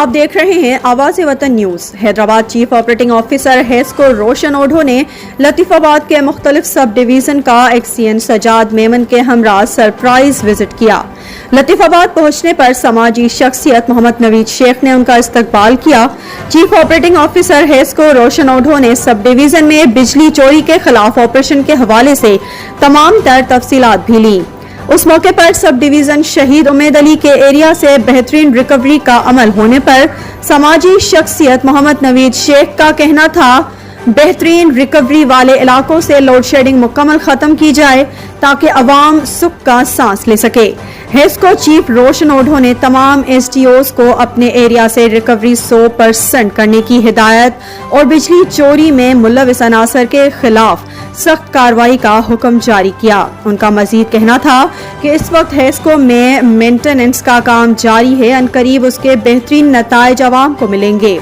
आप देख रहे हैं Awaz Watan news. Hyderabad chief operating officer HESCO Roshan Odho ने लतीफ़ाबाद के मुख्तलिफ सब डिवीज़न का एक्सीएन सजाद मेमन के हमरा सरप्राइज विजिट किया। लतीफ़ाबाद पहुंचने पर समाजी शख्सियत मोहम्मद नवीद शेख ने उनका इस्तकबाल किया। Chief operating officer HESCO Roshan Odho ने सब डिवीज़न में बिजली चोरी के खिलाफ ऑपरेशन के हवाले से तमाम तर तफसीलात भी ली। उस मौके पर सब डिवीजन शहीद उम्मेद अली के एरिया से बेहतरीन रिकवरी का अमल होने पर समाजी शख्सियत मोहम्मद नवीद शेख का कहना था, बेहतरीन रिकवरी वाले इलाकों से लोड शेडिंग मुकम्मल खत्म की जाए ताकि अवाम सुख का सांस ले सके। हेस्को चीफ रोशन ओढो ने तमाम एसटीओज को अपने एरिया से रिकवरी 100% करने की हिदायत और बिजली चोरी में मुलविस अनासर के खिलाफ सख्त कार्रवाई का हुक्म जारी किया। उनका मजीद कहना था कि इस वक्त हेस्को में मेंटेनेंस का काम जारी है, अनकरीब उसके बेहतरीन नताइज अवाम को मिलेंगे।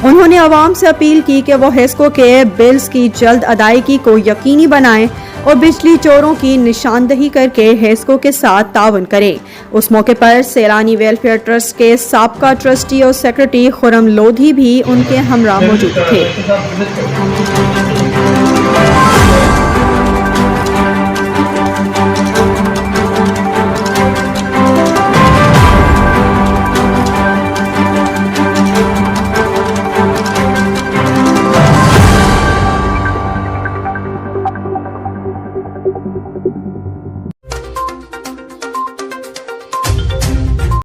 उन्होंने अवाम से अपील की कि वो हेस्को के बिल्स की जल्द अदायगी को यकीनी बनाएं और बिजली चोरों की निशानदही करके हेस्को के साथ ताउन करें। उस मौके पर सैलानी वेलफेयर ट्रस्ट के साबका ट्रस्टी और सेक्रेटरी खुरम लोधी भी उनके हमरा मौजूद थे।